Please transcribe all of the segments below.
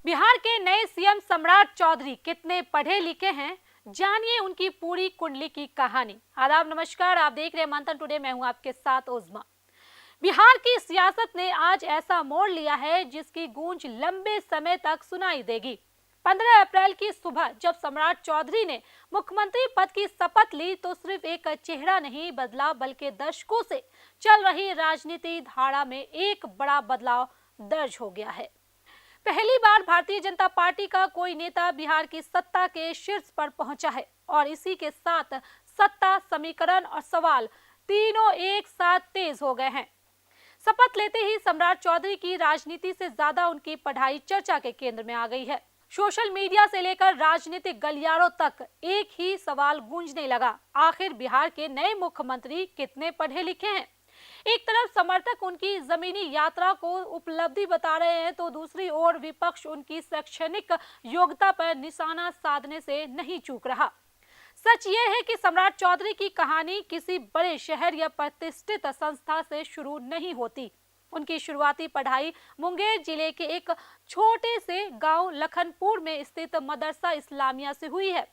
बिहार के नए सीएम सम्राट चौधरी कितने पढ़े लिखे हैं, जानिए उनकी पूरी कुंडली की कहानी। आदाब, नमस्कार, आप देख रहे हैं मंथन टुडे। मैं हूं आपके साथ उज़मा। बिहार की सियासत ने आज ऐसा मोड़ लिया है जिसकी गूंज लंबे समय तक सुनाई देगी। 15 अप्रैल की सुबह जब सम्राट चौधरी ने मुख्यमंत्री पद की शपथ ली तो सिर्फ एक चेहरा नहीं बदला, बल्कि दशकों से चल रही राजनीति धारा में एक बड़ा बदलाव दर्ज हो गया है। पहली बार भारतीय जनता पार्टी का कोई नेता बिहार की सत्ता के शीर्ष पर पहुंचा है और इसी के साथ सत्ता, समीकरण और सवाल तीनों एक साथ तेज हो गए हैं। शपथ लेते ही सम्राट चौधरी की राजनीति से ज्यादा उनकी पढ़ाई चर्चा के केंद्र में आ गई है। सोशल मीडिया से लेकर राजनीतिक गलियारों तक एक ही सवाल गूंजने लगा, आखिर बिहार के नए मुख्यमंत्री कितने पढ़े लिखे हैं। एक तरफ समर्थक उनकी जमीनी यात्रा को उपलब्धि बता रहे हैं तो दूसरी ओर विपक्ष उनकी शैक्षणिक योग्यता पर निशाना साधने से नहीं चूक रहा। सच ये है कि सम्राट चौधरी की कहानी किसी बड़े शहर या प्रतिष्ठित संस्था से शुरू नहीं होती। उनकी शुरुआती पढ़ाई मुंगेर जिले के एक छोटे से गांव लखनपुर में स्थित मदरसा इस्लामिया से हुई है।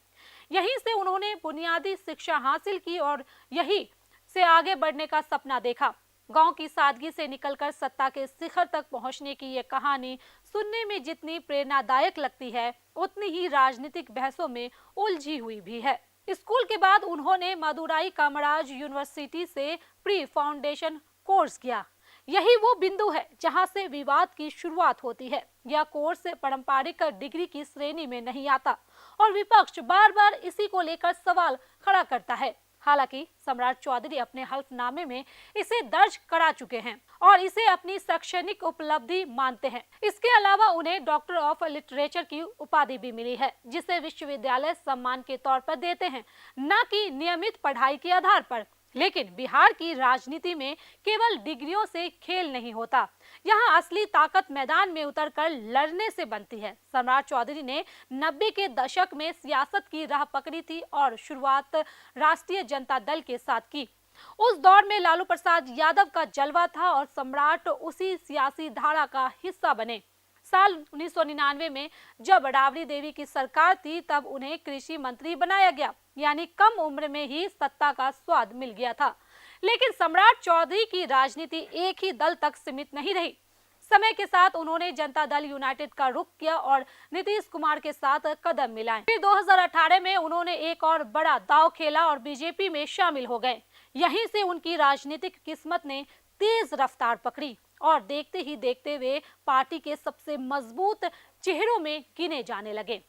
यहीं से उन्होंने बुनियादी शिक्षा हासिल की और यही से आगे बढ़ने का सपना देखा। गांव की सादगी से निकलकर सत्ता के शिखर तक पहुंचने की ये कहानी सुनने में जितनी प्रेरणादायक लगती है, उतनी ही राजनीतिक बहसों में उलझी हुई भी है। स्कूल के बाद उन्होंने मदुराई कामराज यूनिवर्सिटी से प्री फाउंडेशन कोर्स किया। यही वो बिंदु है जहां से विवाद की शुरुआत होती है। यह कोर्स पारंपरिक डिग्री की श्रेणी में नहीं आता और विपक्ष बार बार इसी को लेकर सवाल खड़ा करता है। हालांकि सम्राट चौधरी अपने हल्फनामे में इसे दर्ज करा चुके हैं और इसे अपनी शैक्षणिक उपलब्धि मानते हैं। इसके अलावा उन्हें डॉक्टर ऑफ लिटरेचर की उपाधि भी मिली है, जिसे विश्वविद्यालय सम्मान के तौर पर देते हैं, न कि नियमित पढ़ाई के आधार पर। लेकिन बिहार की राजनीति में केवल डिग्रियों से खेल नहीं होता, यहाँ असली ताकत मैदान में उतरकर लड़ने से बनती है। सम्राट चौधरी ने 90 के दशक में सियासत की राह पकड़ी थी और शुरुआत राष्ट्रीय जनता दल के साथ की। उस दौर में लालू प्रसाद यादव का जलवा था और सम्राट उसी सियासी धारा का हिस्सा बने। साल 1999 में जब राबड़ी देवी की सरकार थी तब उन्हें कृषि मंत्री बनाया गया, यानी कम उम्र में ही सत्ता का स्वाद मिल गया था। लेकिन सम्राट चौधरी की राजनीति एक ही दल तक सीमित नहीं रही। समय के साथ उन्होंने जनता दल यूनाइटेड का रुख किया और नीतीश कुमार के साथ कदम मिलाए। फिर 2018 में उन्होंने एक और बड़ा दांव खेला और बीजेपी में शामिल हो गए। यहीं से उनकी राजनीतिक किस्मत ने तेज रफ्तार पकड़ी और देखते ही देखते वे पार्टी के सबसे मजबूत चेहरों में गिने जाने लगे।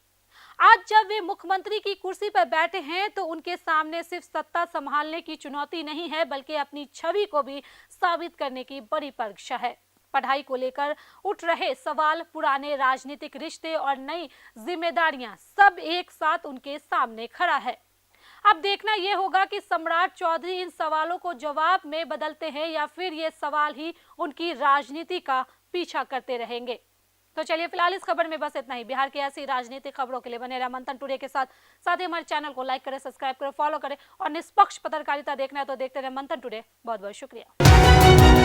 आज जब वे मुख्यमंत्री की कुर्सी पर बैठे हैं तो उनके सामने सिर्फ सत्ता संभालने की चुनौती नहीं है, बल्कि अपनी छवि को भी साबित करने की बड़ी परीक्षा है। पढ़ाई को लेकर उठ रहे सवाल, पुराने राजनीतिक रिश्ते और नई जिम्मेदारियां, सब एक साथ उनके सामने खड़ा है। अब देखना यह होगा कि सम्राट चौधरी इन सवालों को जवाब में बदलते हैं या फिर ये सवाल ही उनकी राजनीति का पीछा करते रहेंगे। तो चलिए, फिलहाल इस खबर में बस इतना ही। बिहार की ऐसी राजनीतिक खबरों के लिए बने रहे मंथन टुडे के साथ ही हमारे चैनल को लाइक करें, सब्सक्राइब करें, फॉलो करें और निष्पक्ष पत्रकारिता देखना है तो देखते रहे मंथन टुडे। बहुत बहुत शुक्रिया।